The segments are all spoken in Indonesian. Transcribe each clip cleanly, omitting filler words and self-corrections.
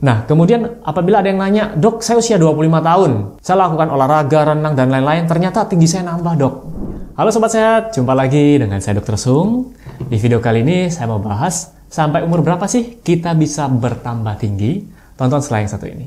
Nah, kemudian apabila ada yang nanya, "Dok, saya usia 25 tahun. Saya lakukan olahraga, renang, dan lain-lain. Ternyata tinggi saya nambah, Dok." Halo Sobat Sehat, jumpa lagi dengan saya Dr. Sung. Di video kali ini saya mau bahas, sampai umur berapa sih kita bisa bertambah tinggi? Tonton setelah yang satu ini.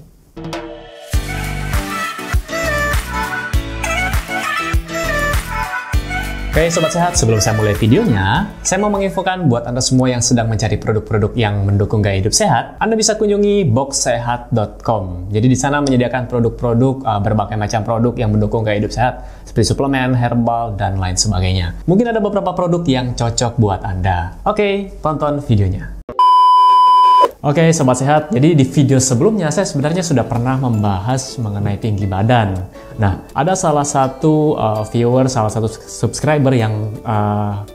Oke Sobat Sehat, sebelum saya mulai videonya, saya mau menginfokan buat Anda semua yang sedang mencari produk-produk yang mendukung gaya hidup sehat, Anda bisa kunjungi boxsehat.com. Jadi di sana menyediakan produk-produk, berbagai macam produk yang mendukung gaya hidup sehat, seperti suplemen, herbal, dan lain sebagainya. Mungkin ada beberapa produk yang cocok buat Anda. Oke, tonton videonya. Oke Sobat Sehat, jadi di video sebelumnya saya sebenarnya sudah pernah membahas mengenai tinggi badan. Nah, ada salah satu viewer, salah satu subscriber yang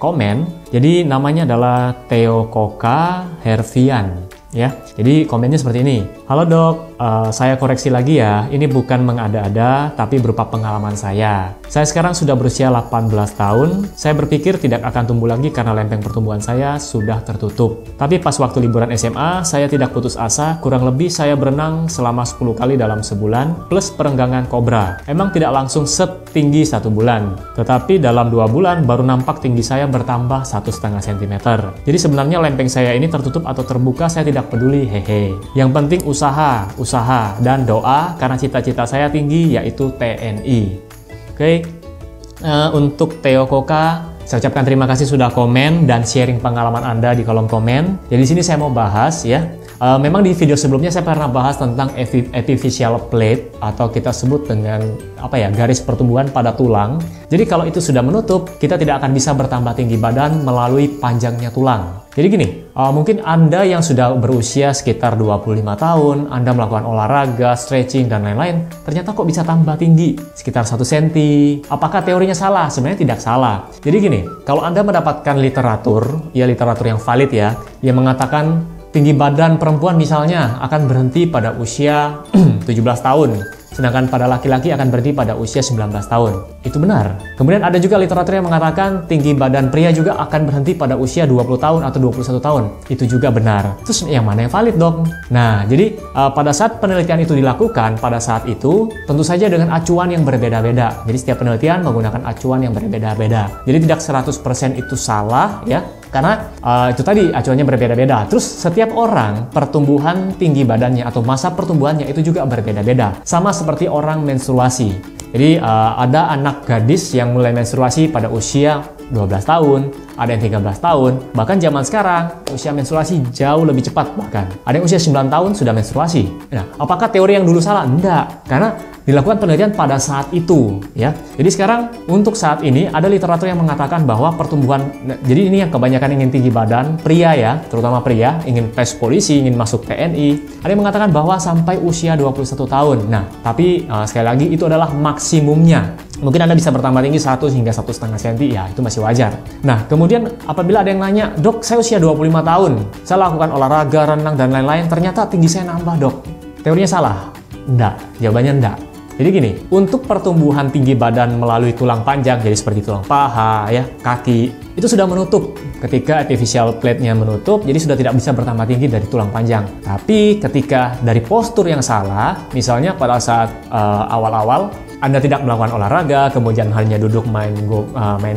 komen, jadi namanya adalah Theo Koka Hervian. Ya, jadi komennya seperti ini. "Halo dok, saya koreksi lagi ya, ini bukan mengada-ada, tapi berupa pengalaman saya. Saya sekarang sudah berusia 18 tahun, saya berpikir tidak akan tumbuh lagi karena lempeng pertumbuhan saya sudah tertutup. Tapi pas waktu liburan SMA, saya tidak putus asa, kurang lebih saya berenang selama 10 kali dalam sebulan, plus perenggangan kobra. Emang tidak langsung setinggi 1 bulan, tetapi dalam 2 bulan baru nampak tinggi saya bertambah 1,5 cm. Jadi sebenarnya lempeng saya ini tertutup atau terbuka, saya tidak peduli, hehe. Yang penting usaha, dan doa karena cita-cita saya tinggi yaitu TNI. Oke, untuk Theo Koka, saya ucapkan terima kasih sudah komen dan sharing pengalaman Anda di kolom komen. Jadi di sini saya mau bahas ya. Memang di video sebelumnya saya pernah bahas tentang epiphyseal plate atau kita sebut dengan garis pertumbuhan pada tulang. Jadi kalau itu sudah menutup, kita tidak akan bisa bertambah tinggi badan melalui panjangnya tulang. Jadi gini, mungkin Anda yang sudah berusia sekitar 25 tahun, Anda melakukan olahraga, stretching, dan lain-lain, ternyata kok bisa tambah tinggi, sekitar 1 cm. Apakah teorinya salah? Sebenarnya tidak salah. Jadi gini, kalau Anda mendapatkan literatur yang valid ya, yang mengatakan tinggi badan perempuan misalnya akan berhenti pada usia 17 tahun. Sedangkan pada laki-laki akan berhenti pada usia 19 tahun. Itu benar. Kemudian ada juga literatur yang mengatakan tinggi badan pria juga akan berhenti pada usia 20 tahun atau 21 tahun. Itu juga benar. Terus yang mana yang valid dong? Nah, jadi pada saat penelitian itu dilakukan, pada saat itu tentu saja dengan acuan yang berbeda-beda. Jadi setiap penelitian menggunakan acuan yang berbeda-beda. Jadi tidak 100% itu salah ya. Karena itu tadi acuannya berbeda-beda. Terus setiap orang pertumbuhan tinggi badannya atau masa pertumbuhannya itu juga berbeda-beda. Sama seperti orang menstruasi. Jadi ada anak gadis yang mulai menstruasi pada usia 12 tahun, ada yang 13 tahun, bahkan zaman sekarang usia menstruasi jauh lebih cepat bahkan. Ada yang usia 9 tahun sudah menstruasi. Nah, apakah teori yang dulu salah? Enggak, karena dilakukan penelitian pada saat itu ya. Jadi sekarang untuk saat ini ada literatur yang mengatakan bahwa pertumbuhan, jadi ini yang kebanyakan ingin tinggi badan, pria ya, terutama pria, ingin tes polisi, ingin masuk TNI, ada yang mengatakan bahwa sampai usia 21 tahun. Nah, tapi sekali lagi itu adalah maksimumnya. Mungkin Anda bisa bertambah tinggi 1 hingga 1,5 cm, ya itu masih wajar. Nah, kemudian apabila ada yang nanya, "Dok, saya usia 25 tahun, saya lakukan olahraga, renang, dan lain-lain, ternyata tinggi saya nambah, Dok." Teorinya salah? Enggak, jawabannya enggak. Jadi gini, untuk pertumbuhan tinggi badan melalui tulang panjang, jadi seperti tulang paha, ya, kaki, itu sudah menutup. Ketika epiphyseal plate-nya menutup, jadi sudah tidak bisa bertambah tinggi dari tulang panjang. Tapi ketika dari postur yang salah, misalnya pada saat awal-awal, Anda tidak melakukan olahraga, kemudian hanya duduk main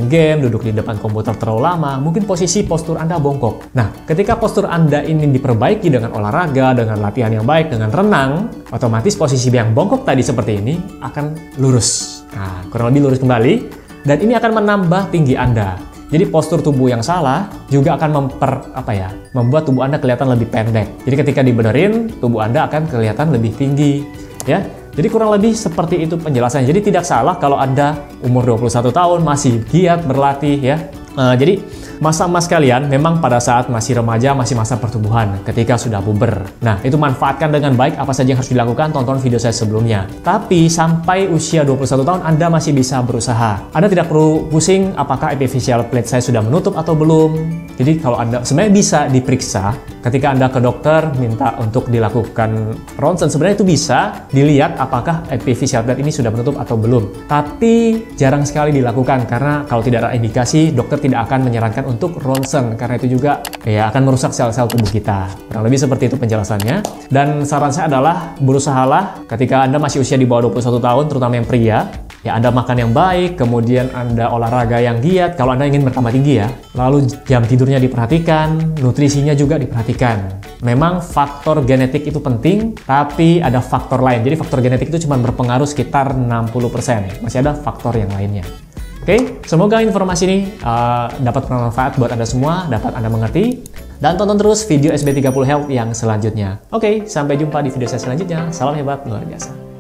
game, duduk di depan komputer terlalu lama, mungkin postur Anda bongkok. Nah, ketika postur Anda ini diperbaiki dengan olahraga, dengan latihan yang baik, dengan renang, otomatis posisi yang bongkok tadi seperti ini akan lurus. Nah, kurang lebih lurus kembali, dan ini akan menambah tinggi Anda. Jadi postur tubuh yang salah juga akan membuat tubuh Anda kelihatan lebih pendek. Jadi ketika dibenerin, tubuh Anda akan kelihatan lebih tinggi, ya. Jadi kurang lebih seperti itu penjelasannya. Jadi tidak salah kalau Anda umur 21 tahun masih giat berlatih ya. Jadi mas-mas kalian memang pada saat masih remaja, masih masa pertumbuhan, ketika sudah puber. Nah, itu manfaatkan dengan baik apa saja yang harus dilakukan, tonton video saya sebelumnya. Tapi sampai usia 21 tahun Anda masih bisa berusaha. Anda tidak perlu pusing apakah epiphyseal plate saya sudah menutup atau belum. Jadi kalau Anda sebenarnya bisa diperiksa ketika Anda ke dokter minta untuk dilakukan ronsen, sebenarnya itu bisa dilihat apakah HPV cell death ini sudah menutup atau belum. Tapi jarang sekali dilakukan karena kalau tidak ada indikasi, dokter tidak akan menyarankan untuk ronsen karena itu juga ya akan merusak sel-sel tubuh kita. Kurang lebih seperti itu penjelasannya. Dan saran saya adalah berusahalah ketika Anda masih usia di bawah 21 tahun, terutama yang pria, ya Anda makan yang baik, kemudian Anda olahraga yang giat kalau Anda ingin bertambah tinggi ya. Lalu jam tidurnya diperhatikan, nutrisinya juga diperhatikan. Memang faktor genetik itu penting, tapi ada faktor lain. Jadi faktor genetik itu cuma berpengaruh sekitar 60%. Masih ada faktor yang lainnya. Oke, semoga informasi ini dapat bermanfaat buat Anda semua, dapat Anda mengerti. Dan tonton terus video SB30 Health yang selanjutnya. Oke, sampai jumpa di video saya selanjutnya. Salam hebat luar biasa.